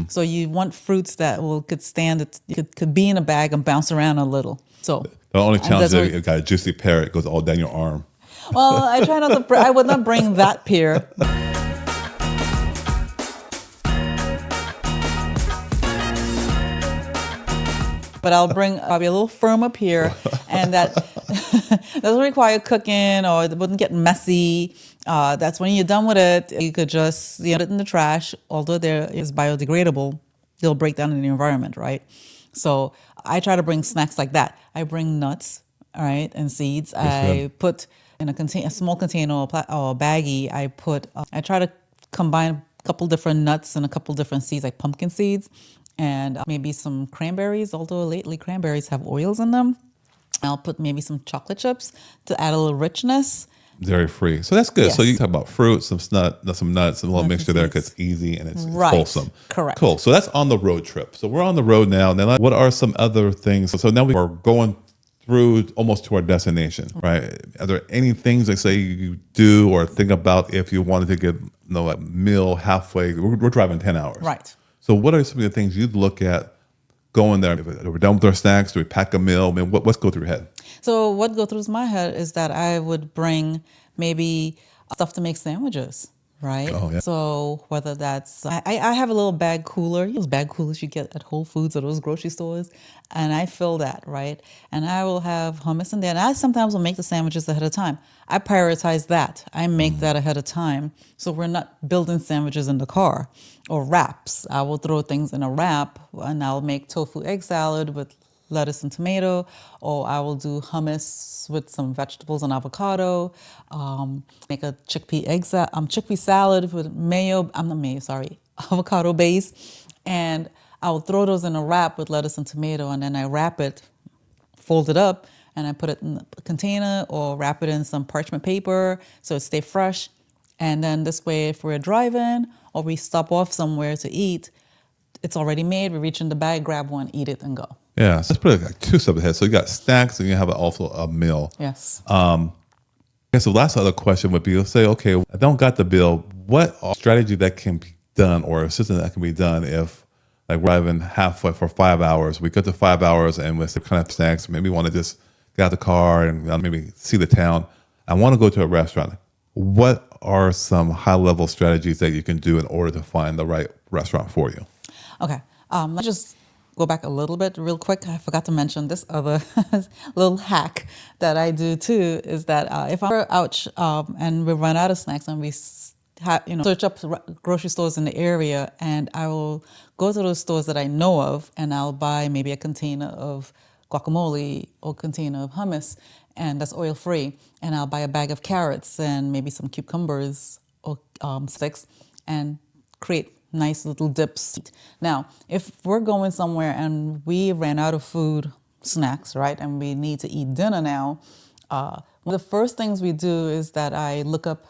So you want fruits that could stand it, could be in a bag and bounce around a little. So The only and challenge that's is where- that you got a juicy pear. It goes all down your arm. well, I try not to. I would not bring that pear. But I'll bring probably a little firmer pear, and that doesn't require cooking or it wouldn't get messy. That's when you're done with it, you could just put it in the trash. Although there is biodegradable, they'll break down in the environment, right? So I try to bring snacks like that. I bring nuts, all right, and seeds. I put in a small container or a baggie. I try to combine a couple different nuts and a couple different seeds, like pumpkin seeds, and maybe some cranberries. Although lately cranberries have oils in them. I'll put maybe some chocolate chips to add a little richness. Dairy free. So that's good. Yes. So you talk about fruits, some nuts, and a little mixture there because it's easy and it's wholesome. Correct. Cool. So that's on the road trip. So we're on the road now. Now, what are some other things? So now we are going through almost to our destination, right? Are there any things that say you do or think about if you wanted to get a meal halfway? We're driving 10 hours. Right. So what are some of the things you'd look at going there? If we're done with our snacks, do we pack a meal? I mean, what's go through your head? So what goes through my head is that I would bring maybe stuff to make sandwiches, right? Oh, yeah. So whether that's, I have a little bag cooler, those bag coolers you get at Whole Foods or those grocery stores, and I fill that, right? And I will have hummus in there. And I sometimes will make the sandwiches ahead of time. I prioritize that. I make that ahead of time. So we're not building sandwiches in the car or wraps. I will throw things in a wrap and I'll make tofu egg salad with lettuce and tomato, or I will do hummus with some vegetables and avocado. Make a chickpea salad with avocado base, and I will throw those in a wrap with lettuce and tomato, and then I wrap it, fold it up, and I put it in a container or wrap it in some parchment paper so it stay fresh. And then this way, if we're driving or we stop off somewhere to eat, it's already made. We reach in the bag, grab one, eat it, and go. Yeah, so let's put it like 2 steps ahead. So you got snacks and you have also a meal. Yes. Okay, so last other question would be, let's say, okay, I don't got the bill. What strategy that can be done or a system that can be done if like we're driving halfway for 5 hours, we get to 5 hours and with some kind of snacks, maybe want to just get out the car and maybe see the town. I want to go to a restaurant. What are some high level strategies that you can do in order to find the right restaurant for you? Okay, let's just go back a little bit real quick. I forgot to mention this other little hack that I do too, is that if we're out and we run out of snacks and we search up grocery stores in the area, and I will go to those stores that I know of and I'll buy maybe a container of guacamole or container of hummus, and that's oil free, and I'll buy a bag of carrots and maybe some cucumbers or sticks and create nice little dips. Now, if we're going somewhere and we ran out of snacks, right, and we need to eat dinner now, one of the first things we do is that I look up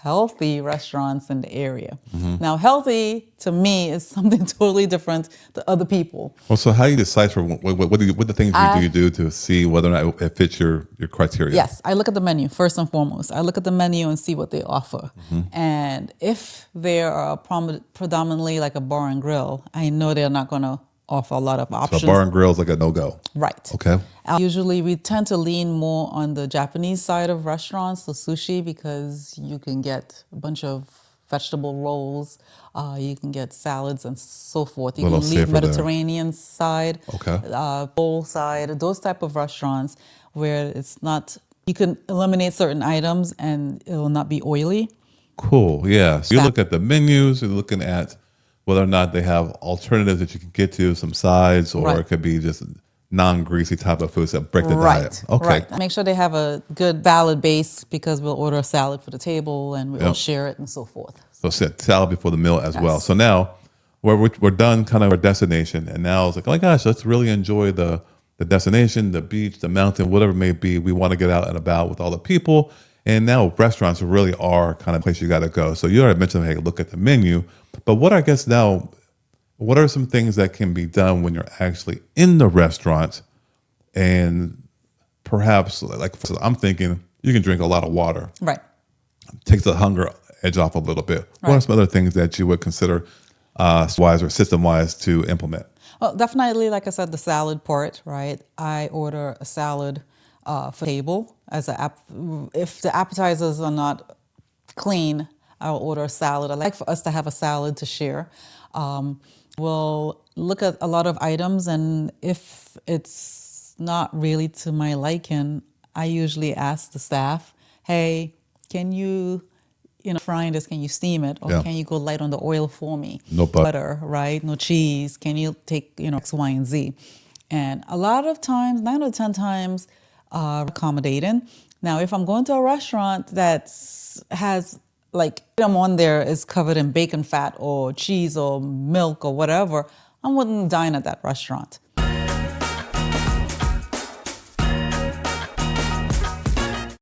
healthy restaurants in the area. Now, healthy to me is something totally different to other people. Well, so how do you decipher what the things you do to see whether or not it fits your criteria? Yes, I look at the menu first and foremost. I look at the menu and see what they offer. And if they are predominantly like a bar and grill, I know they're not going to offer a lot of options. So bar and grill is like a no-go. Right. Okay. Usually we tend to lean more on the Japanese side of restaurants, the sushi, because you can get a bunch of vegetable rolls, you can get salads and so forth. You can leave Mediterranean side, bowl side, those type of restaurants where it's not, you can eliminate certain items and it will not be oily. Cool, yeah. So you look at the menus, you're looking at whether or not they have alternatives that you can get to, some sides, or it could be just non-greasy type of foods that break the diet. Okay. Right. Make sure they have a good salad base, because we'll order a salad for the table and we'll share it and so forth. So salad before the meal as well. So now we're done kind of our destination, and now it's like, oh my gosh, let's really enjoy the destination, the beach, the mountain, whatever it may be. We want to get out and about with all the people. And now restaurants really are kind of place you got to go. So you already mentioned, hey, look at the menu. But what are some things that can be done when you're actually in the restaurant? And perhaps, like, so I'm thinking you can drink a lot of water. Right. Takes the hunger edge off a little bit. What are some other things that you would consider wise or system wise to implement? Well, definitely, like I said, the salad part, right? I order a salad for the table as if the appetizers are not clean, I'll order a salad. I like for us to have a salad to share. We'll look at a lot of items, and if it's not really to my liking, I usually ask the staff, "Hey, can you frying this, can you steam it? Or Yeah. can you go light on the oil for me? No butter. Butter, right? No cheese. Can you take, X, Y, and Z?" And a lot of times, 9 out of 10 times, accommodating. Now, if I'm going to a restaurant that has like item on there is covered in bacon fat or cheese or milk or whatever, I wouldn't dine at that restaurant.